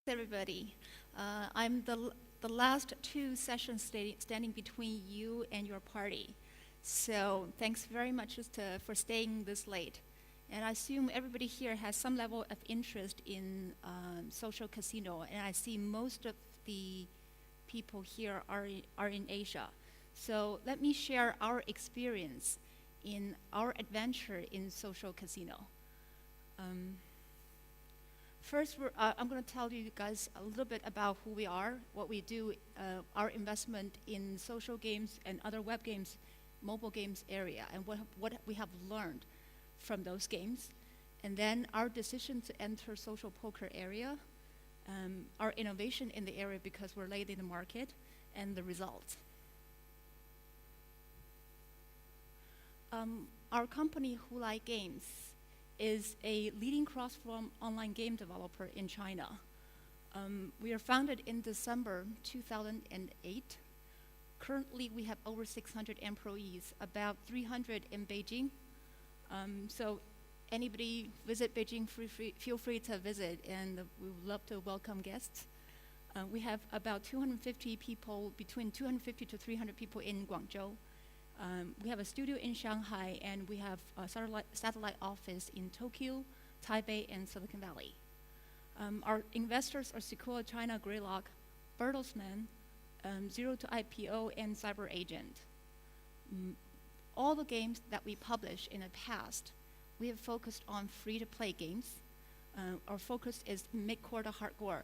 everybody. I'm the last two sessions standing between you and your party. So thanks very much for staying this late. And I assume everybody here has some level of interest in social casino. And I see most of the people here are in Asia. So let me share our experience in our adventure in social casino. Um, First, I'm going to tell you guys a little bit about who we are, what we do, our investment in social games and other web games, mobile games area, and what we have learned from those games. And then our decision to enter social poker area, our innovation in the area because we're late in the market, and the results. Our company, Hoolai Games, is a leading cross-platform online game developer in China. We are founded in December 2008. Currently, we have over 600 employees, about 300 in Beijing. So anybody visit Beijing, feel free to visit, and we would love to welcome guests. We have about 250 people, between 250 to 300 people in Guangzhou. We have a studio in Shanghai, and we have a satellite office in Tokyo, Taipei, and Silicon Valley. Our investors are Sequoia China, Greylock, Bertelsmann, Zero to IPO, and Cyber Agent. All the games that we published in the past, we have focused on free-to-play games. Our focus is mid-core to hardcore.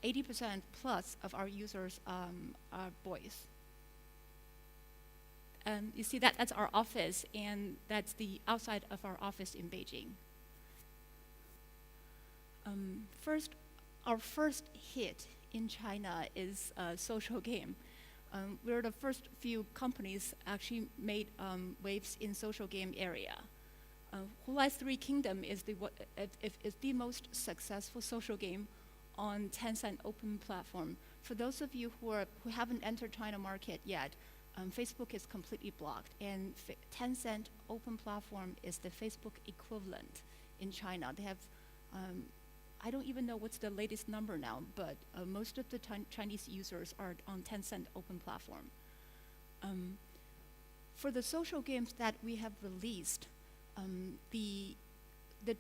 80% plus of our users are boys. You see that's our office, and that's the outside of our office in Beijing. Our first hit in China is a social game. We're the first few companies actually made waves in social game area. Hoolai Three Kingdom is the most successful social game on Tencent open platform. For those of you who haven't entered China market yet, Facebook is completely blocked, and Tencent open platform is the Facebook equivalent in China. They have, I don't even know what's the latest number now, but most of the Chinese users are on Tencent open platform. For the social games that we have released, the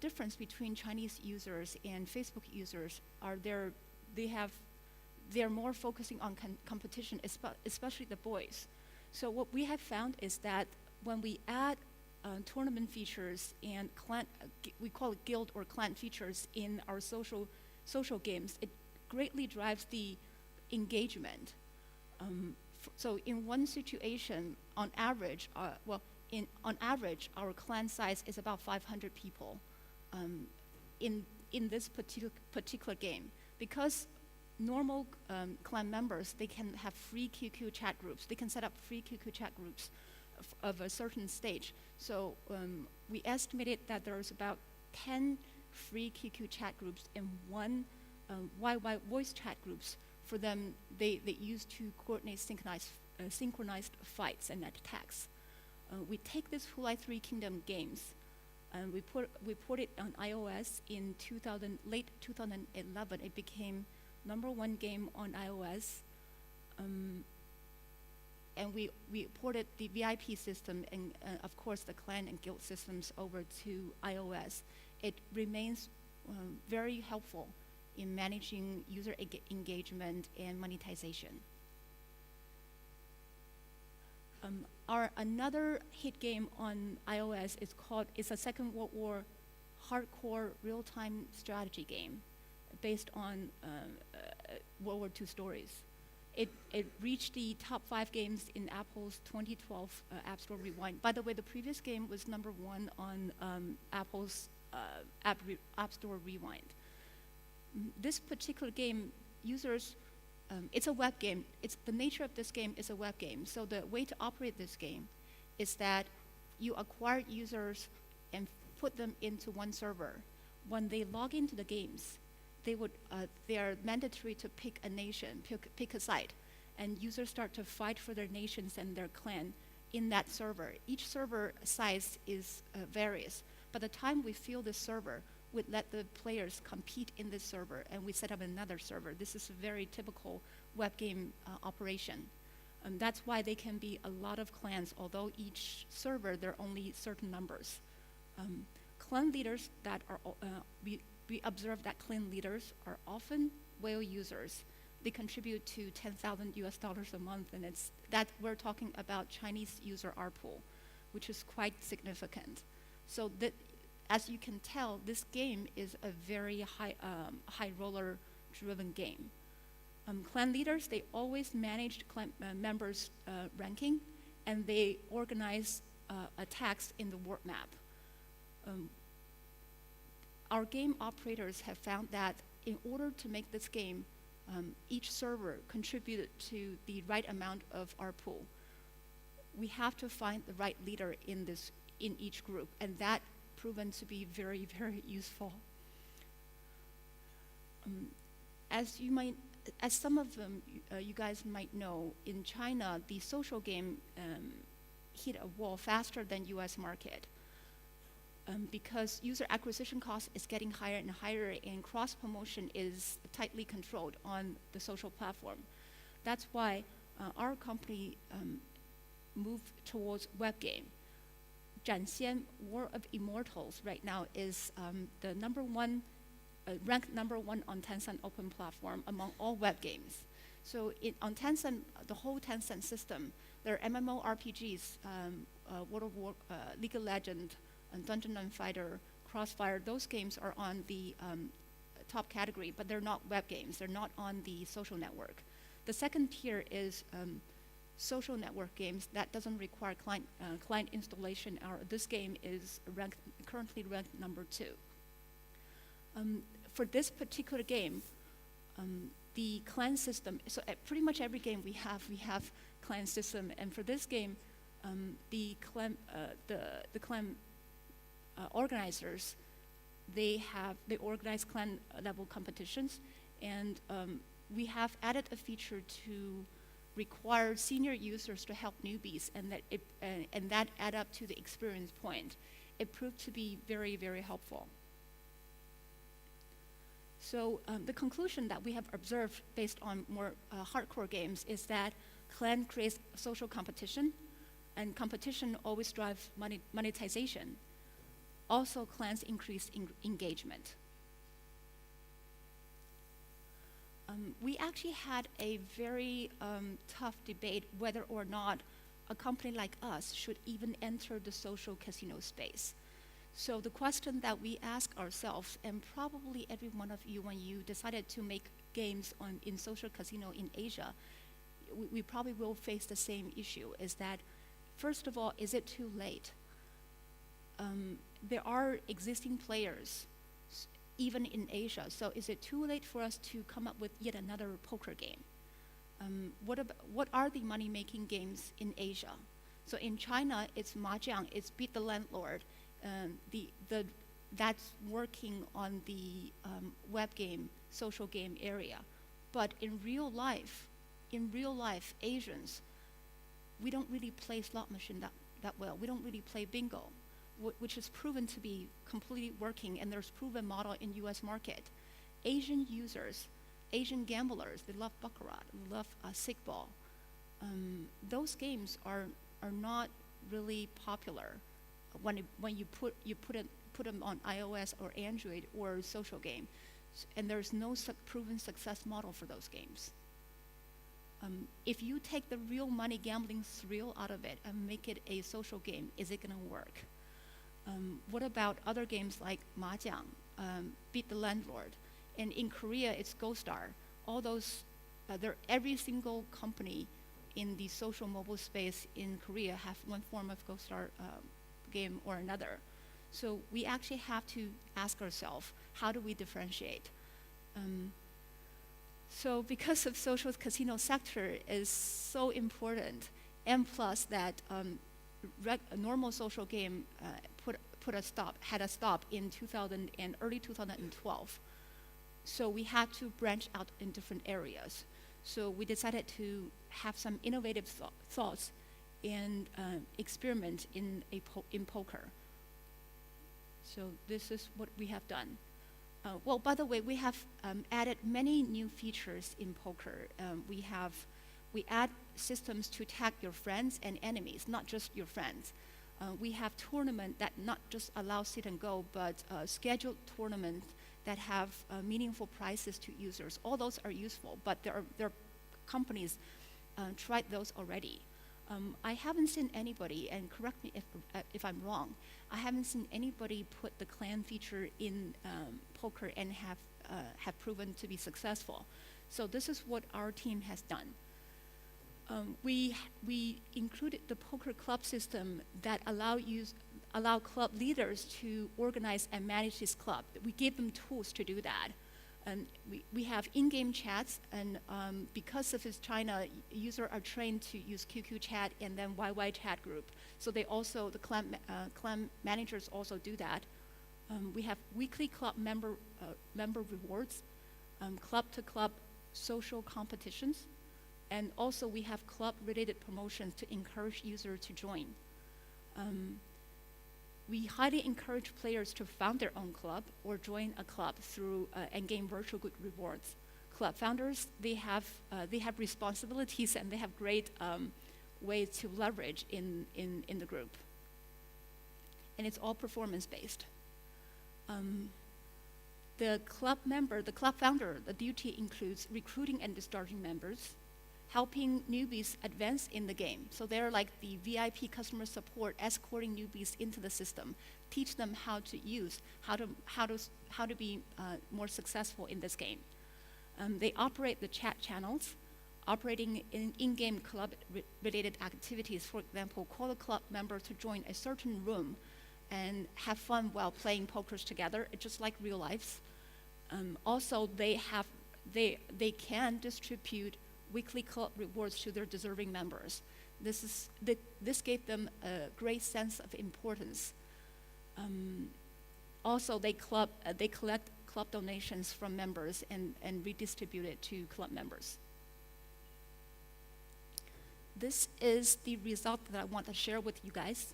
difference between Chinese users and Facebook users are they're more focusing on competition, especially the boys. So what we have found is that when we add tournament features and we call it guild or clan features in our social games, it greatly drives the engagement. So in one situation, on average, our clan size is about 500 people in this particular game. Because normal clan members, they can have free QQ chat groups. They can set up free QQ chat groups of a certain stage. So we estimated that there's about 10 free QQ chat groups and one YY voice chat groups. For them, they use to coordinate synchronized fights and attacks. We take this Hoolai Three Kingdom games, and we put it on iOS in late 2011. It became #1 game on iOS, and we ported the VIP system and of course the clan and guild systems over to iOS. It remains very helpful in managing user engagement and monetization. Our another hit game on iOS is a Second World War hardcore real-time strategy game based on World War II stories. It reached the top 5 games in Apple's 2012 App Store Rewind. By the way, the previous game was #1 on Apple's App Store Rewind. This particular game, users, it's a web game. The nature of this game is a web game. So the way to operate this game is that you acquire users and put them into one server. When they log into the games, they are mandatory to pick a nation, pick a side, and users start to fight for their nations and their clan in that server. Each server size is varies. By the time we fill this server, would let the players compete in this server, and we set up another server. This is a very typical web game operation. That's why they can be a lot of clans, although each server, there are only certain numbers. Clan leaders that are, we observe that clan leaders are often whale users. They contribute to 10,000 US dollars a month, and we're talking about Chinese user ARPU, which is quite significant. So that, as you can tell, this game is a very high roller driven game. Clan leaders, they always manage clan members' ranking, and they organize attacks in the world map. Our game operators have found that in order to make this game, each server contributed to the right amount of our pool. We have to find the right leader in each group, and that proven to be very, very useful. As some of them, you guys might know, in China, the social game hit a wall faster than U.S. market. Because user acquisition cost is getting higher and higher, and cross-promotion is tightly controlled on the social platform. That's why our company moved towards web game. 展现 War of Immortals right now is the ranked number one on Tencent open platform among all web games. So on Tencent, the whole Tencent system, there are MMORPGs, World of War, League of Legends, Dungeon and Fighter, Crossfire. Those games are on the top category, but they're not web games. They're not on the social network. The second tier is social network games that doesn't require client installation. This game is currently ranked number 2. For this particular game, the clan system. So pretty much every game we have clan system, and for this game, the clan organizers, they organize clan level competitions, and we have added a feature to require senior users to help newbies, and that add up to the experience point. It proved to be very, very helpful. So the conclusion that we have observed based on more hardcore games is that clan creates social competition, and competition always drives monetization. Also, clans increase engagement. We actually had a very tough debate whether or not a company like us should even enter the social casino space. So the question that we ask ourselves, and probably every one of you, when you decided to make games in social casino in Asia, we probably will face the same issue, is that, first of all, is it too late? There are existing players, even in Asia, so is it too late for us to come up with yet another poker game? What are the money-making games in Asia? So in China, it's mahjong, it's beat the landlord, that's working on the web game, social game area. But in real life, Asians, we don't really play slot machine that well. We don't really play bingo, which is proven to be completely working, and there's proven model in U.S. market. Asian users, Asian gamblers, they love baccarat, they love stickball. Those games are not really popular when you put them on iOS or Android or social game, and there's no proven success model for those games. If you take the real money gambling thrill out of it and make it a social game, is it going to work? What about other games like mahjong, beat the landlord, and in Korea it's Go Star. All those, every single company in the social mobile space in Korea have one form of Go Star game or another. So we actually have to ask ourselves, how do we differentiate? So because of social casino sector is so important, and plus that a normal social game had a stop in early 2012. So we had to branch out in different areas. So we decided to have some innovative thoughts and experiment in poker. So this is what we have done. Well, by the way, we have added many new features in poker. We add systems to tag your friends and enemies, not just your friends. We have tournament that not just allow sit and go, but scheduled tournaments that have meaningful prizes to users. All those are useful, but there are companies tried those already. I haven't seen anybody, and correct me if I'm wrong, I haven't seen anybody put the clan feature in poker and have proven to be successful. So this is what our team has done. We included the poker club system that allow club leaders to organize and manage this club. We gave them tools to do that. And we have in-game chats, and because of China, users are trained to use QQ chat and then YY chat group. So they also, the clan managers also do that. We have weekly club member rewards, club-to-club social competitions, and also we have club-related promotions to encourage users to join. We highly encourage players to found their own club or join a club through and gain virtual good rewards. Club founders, they have responsibilities and they have great ways to leverage in the group. And it's all performance-based. The club founder, the duty includes recruiting and discharging members, helping newbies advance in the game. So they're like the VIP customer support, escorting newbies into the system, teach them how to use, how to be more successful in this game. They operate the chat channels, operating in-game club-related activities. For example, call a club member to join a certain room and have fun while playing pokers together, just like real life. Also, they can distribute weekly club rewards to their deserving members. This gave them a great sense of importance. Also, they collect club donations from members and redistribute it to club members. This is the result that I want to share with you guys.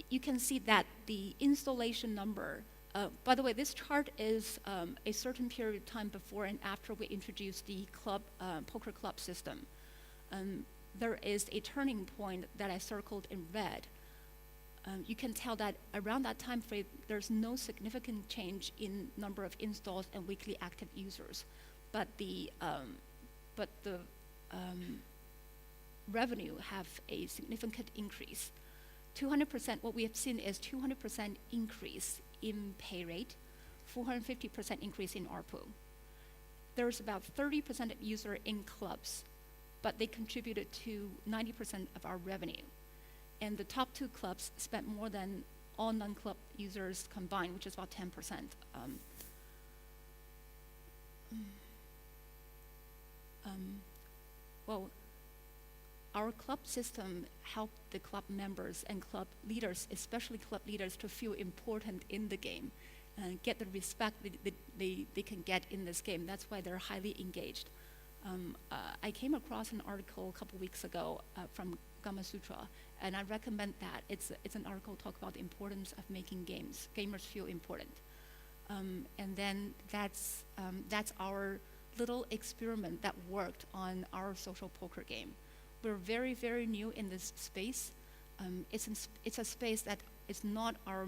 You can see that the installation number, by the way, this chart is a certain period of time before and after we introduced the poker club system. There is a turning point that I circled in red. You can tell that around that time frame, there's no significant change in number of installs and weekly active users, but the revenue have a significant increase. 200%, what we have seen is 200% increase in pay rate, 450% increase in ARPU. There's about 30% of users in clubs, but they contributed to 90% of our revenue. And the top two clubs spent more than all non-club users combined, which is about 10%. Well, our club system helped the club members and club leaders, especially club leaders, to feel important in the game and get the respect they can get in this game. That's why they're highly engaged. I came across an article a couple weeks ago from Gama Sutra, and I recommend that. It's an article talk about the importance of making gamers feel important. And then that's our little experiment that worked on our social poker game. We're very, very new in this space. It's a space that is not our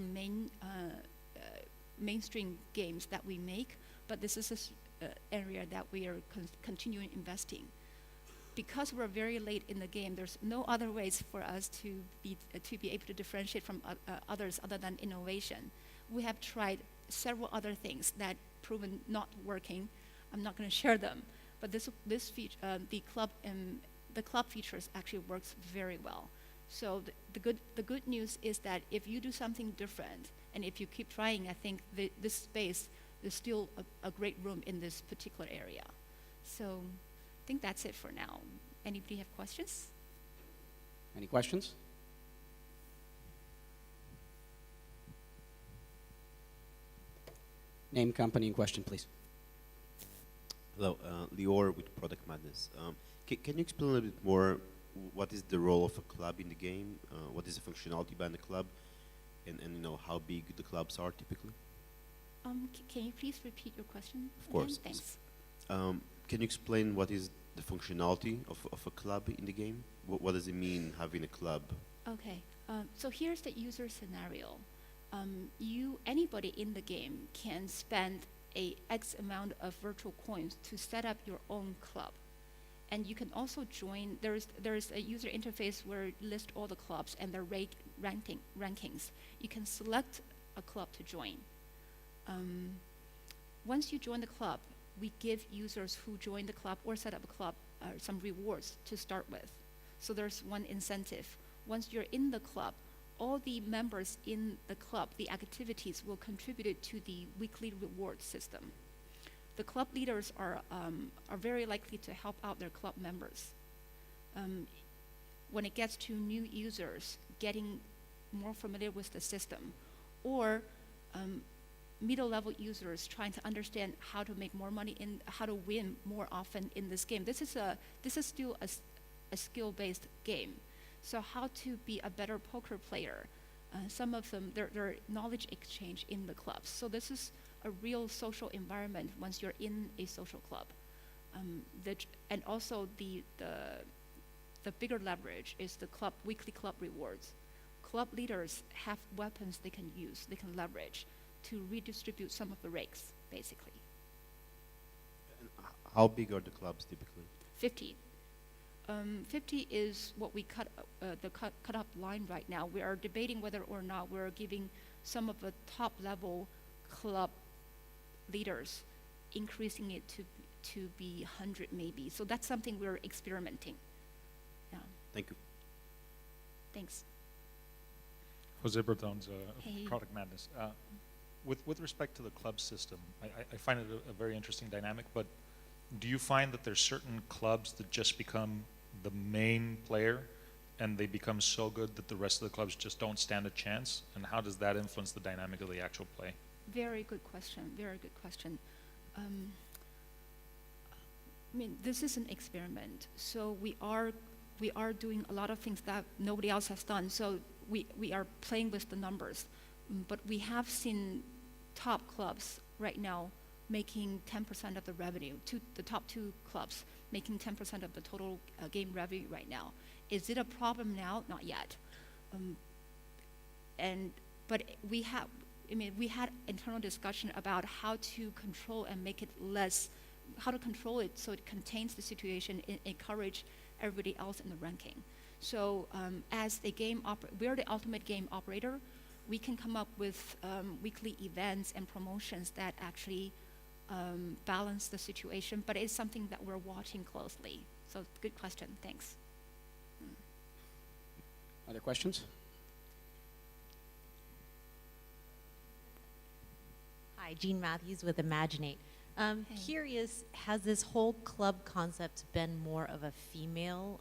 mainstream games that we make, but this is an area that we are continuing investing. Because we're very late in the game, there's no other ways for us to be able to differentiate from others other than innovation. We have tried several other things that proven not working. I'm not going to share them, but this feature, the club features actually works very well. So the good news is that if you do something different and if you keep trying, I think this space is still a great room in this particular area. So I think that's it for now. Anybody have questions? Any questions? Name, company, and question, please. Hello, Lior with Product Madness. Can you explain a little bit more what is the role of a club in the game? What is the functionality behind the club? And how big the clubs are typically? Can you please repeat your question? Of course. Again? Thanks. Can you explain what is the functionality of a club in the game? What does it mean having a club? Okay. So here's the user scenario. Anybody in the game can spend a X amount of virtual coins to set up your own club. And you can also join, there's a user interface where it lists all the clubs and their rankings. You can select a club to join. Once you join the club, we give users who join the club or set up a club some rewards to start with. So there's one incentive. Once you're in the club, all the members in the club, the activities will contribute to the weekly reward system. The club leaders are very likely to help out their club members. When it gets to new users, getting more familiar with the system, or middle-level users trying to understand how to make more money and how to win more often in this game. This is still a skill-based game. So how to be a better poker player. Some of them, they're knowledge exchange in the clubs. So this is a real social environment once you're in a social club. And also the bigger leverage is the weekly club rewards. Club leaders have weapons they can use, they can leverage to redistribute some of the rakes, basically. And how big are the clubs typically? 50. 50 is what we cut up line right now. We are debating whether or not we're giving some of the top level club leaders, increasing it to be 100 maybe. So that's something we're experimenting. Yeah. Thank you. Thanks. Jose Bertones, Hey. Product Madness. With respect to the club system, I find it a very interesting dynamic, but do you find that there's certain clubs that just become the main player and they become so good that the rest of the clubs just don't stand a chance? And how does that influence the dynamic of the actual play? Very good question. Very good question. I mean, this is an experiment. So we are doing a lot of things that nobody else has done. So we are playing with the numbers. But we have seen top clubs right now making 10% of the revenue, the top two clubs making 10% of the total game revenue right now. Is it a problem now? Not yet. But we had internal discussion about how to control and make it less, how to control it so it contains the situation and encourage everybody else in the ranking. So as a game we're the ultimate game operator. We can come up with weekly events and promotions that actually balance the situation, but it's something that we're watching closely. So good question, thanks. Other questions? Hi, Jean Matthews with Imaginate. Hey. Curious, has this whole club concept been more of a female,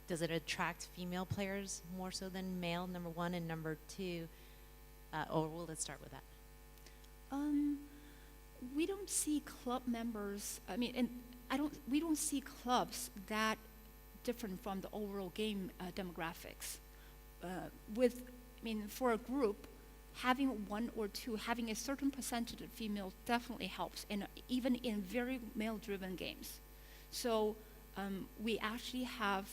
does it attract female players more so than male, number one, and number two, or well, let's start with that. We don't see club members, we don't see clubs that different from the overall game demographics. For a group, having one or two, having a certain percentage of females definitely helps, even in very male-driven games. So we actually have,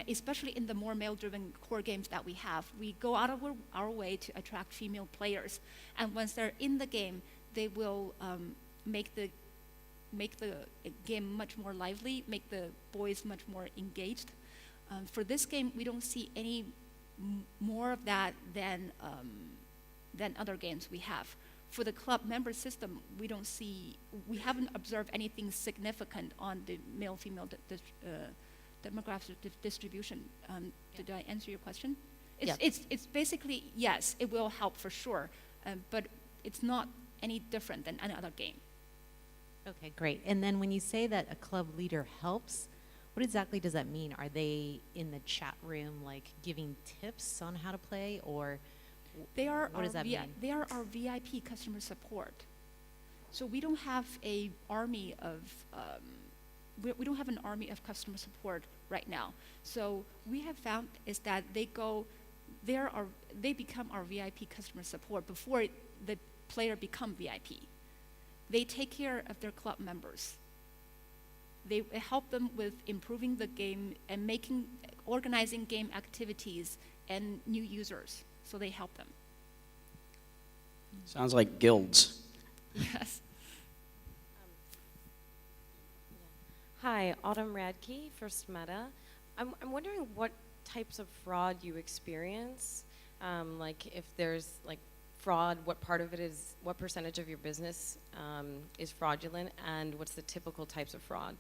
especially in the more male-driven core games that we have, we go out of our way to attract female players. And once they're in the game, they will make the game much more lively, make the boys much more engaged. For this game, we don't see any more of that than other games we have. For the club member system, we haven't observed anything significant on the male-female demographic distribution. Did I answer your question? It's basically, yes, it will help for sure, but it's not any different than any other game. Okay, great. And then when you say that a club leader helps, what exactly does that mean? Are they in the chat room, like giving tips on how to play, or what does that mean? They are our VIP customer support. So we don't have a army of we don't have an army of customer support right now. So we have found is that they become our VIP customer support before the player become VIP. They take care of their club members. They help them with improving the game and organizing game activities and new users. So they help them. Sounds like guilds. Yes. Hi, Autumn Radke, First Meta. I'm wondering what types of fraud you experience. Like if there's like fraud, what part of it is, what percentage of your business is fraudulent, and what's the typical types of fraud?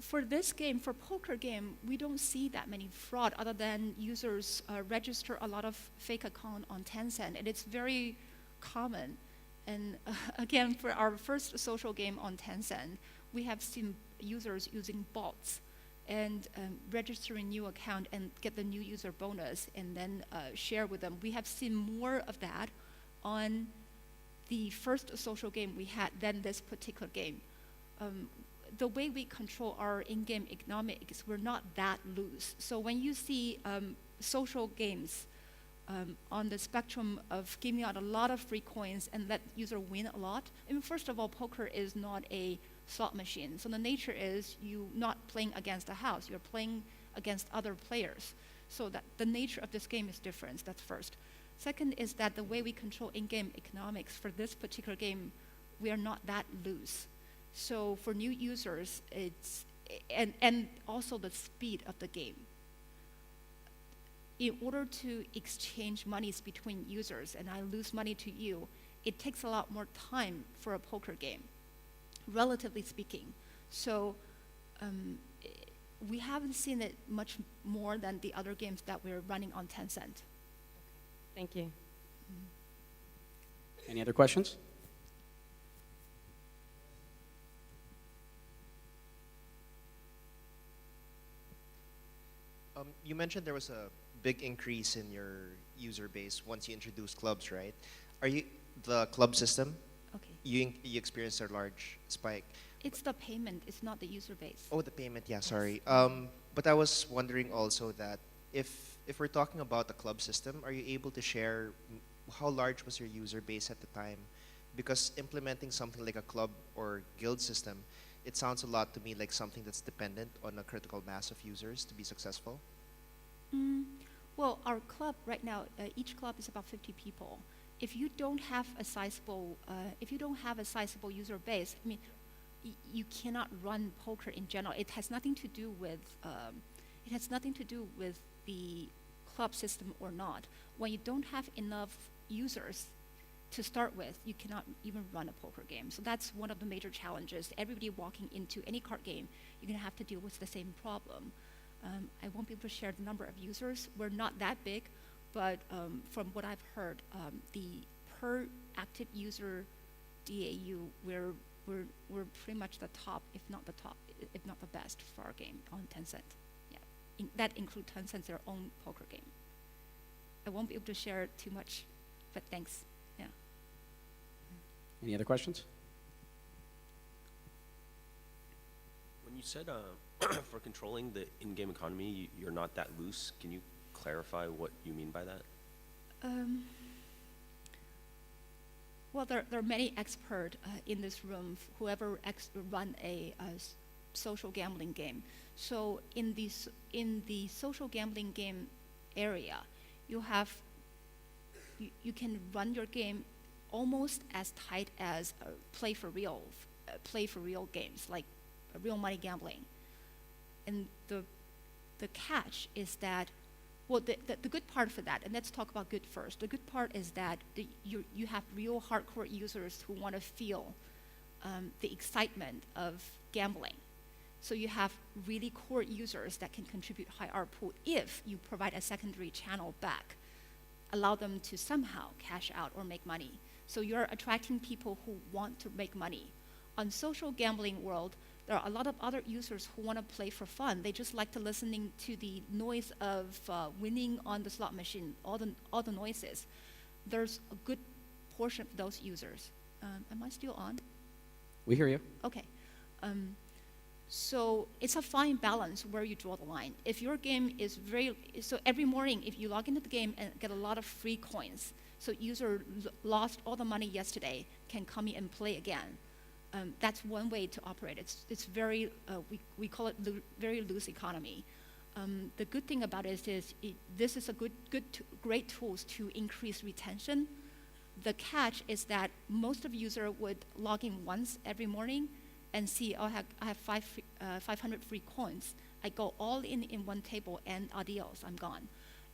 For this game, for poker game, we don't see that many fraud other than users register a lot of fake account on Tencent, and it's very common. And again, for our first social game on Tencent, we have seen users using bots and registering new account and get the new user bonus and then share with them. We have seen more of that on the first social game we had than this particular game. The way we control our in-game economics, we're not that loose. So when you see social games on the spectrum of giving out a lot of free coins and let user win a lot, I mean, first of all, poker is not a slot machine. So the nature is you not playing against a house, you're playing against other players. So that the nature of this game is different, that's first. Second is that the way we control in-game economics for this particular game, we are not that loose. So for new users, and also the speed of the game. In order to exchange monies between users and I lose money to you, it takes a lot more time for a poker game, relatively speaking. So we haven't seen it much more than the other games that we're running on Tencent. Thank you. Any other questions? You mentioned there was a big increase in your user base once you introduced clubs, right? Are you the club system? Okay. You experienced a large spike. It's the payment, it's not the user base. Oh, the payment. Yeah, Yes. sorry. But I was wondering also that if we're talking about the club system, are you able to share how large was your user base at the time? Because implementing something like a club or guild system, it sounds a lot to me like something that's dependent on a critical mass of users to be successful. Well, our club right now, each club is about 50 people. If you don't have a sizable, user base, I mean, you cannot run poker in general. It has nothing to do with the club system or not. When you don't have enough users to start with, you cannot even run a poker game. So that's one of the major challenges. Everybody walking into any card game, you're going to have to deal with the same problem. I won't be able to share the number of users. We're not that big, but from what I've heard, the per active user DAU, we're pretty much the top, if not the best for our game on Tencent. Yeah, that includes Tencent's their own poker game. I won't be able to share too much, but thanks. Yeah. Any other questions? When you said for controlling the in-game economy, you're not that loose, can you clarify what you mean by that? Well, there are many experts in this room, whoever run a social gambling game. So in the social gambling game area, you can run your game almost as tight as play for real games, like real money gambling. And the catch is that, well, the good part for that, and let's talk about good first. The good part is that you have real hardcore users who want to feel the excitement of gambling. So you have really core users that can contribute high ARPU if you provide a secondary channel back, allow them to somehow cash out or make money. So you're attracting people who want to make money. On social gambling world, there are a lot of other users who want to play for fun. They just like to listening to the noise of winning on the slot machine, all the noises. There's a good portion of those users. Am I still on? We hear you. Okay. So it's a fine balance where you draw the line. If your game is so every morning if you log into the game and get a lot of free coins, so user lost all the money yesterday, can come in and play again. That's one way to operate. It's very, we call it very loose economy. The good thing about it is this is a great tools to increase retention. The catch is that most of user would log in once every morning and see, oh, I have 500 free coins. I go all in one table and adios, I'm gone.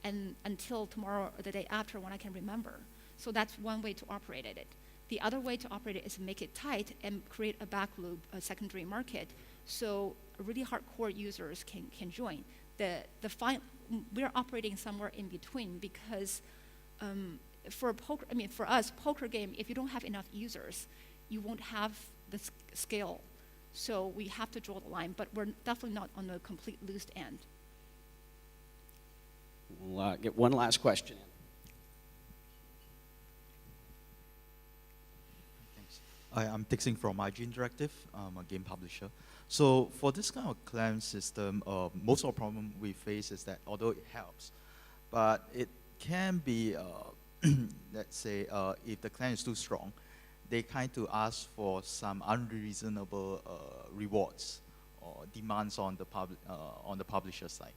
And until tomorrow or the day after when I can remember. So that's one way to operate it. The other way to operate it is make it tight and create a back loop, a secondary market, so really hardcore users can join. We're operating somewhere in between because for us, poker game, if you don't have enough users, you won't have the scale. So we have to draw the line, but we're definitely not on the complete loose end. We'll get one last question in. Hi, I'm Tixing from IG Interactive. I'm a game publisher. So for this kind of clan system, most of the problem we face is that although it helps, but it can be, let's say, if the clan is too strong, they kind of ask for some unreasonable rewards or demands on the publisher side.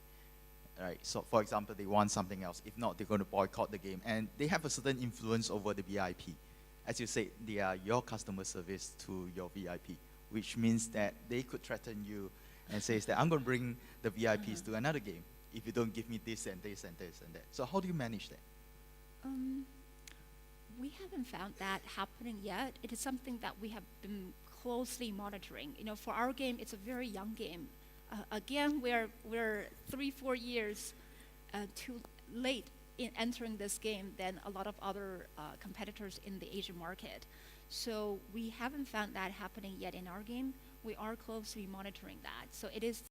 Right. So, for example, they want something else. If not, they're going to boycott the game, and they have a certain influence over the VIP. As you said, they are your customer service to your VIP, which means that they could threaten you and say that I'm going to bring the VIPs to another game if you don't give me this and this and this and that. So how do you manage that? We haven't found that happening yet. It is something that we have been closely monitoring. You know, for our game, it's a very young game. Again, we're 3-4 years too late in entering this game than a lot of other competitors in the Asian market. So we haven't found that happening yet in our game. We are closely monitoring that. So it is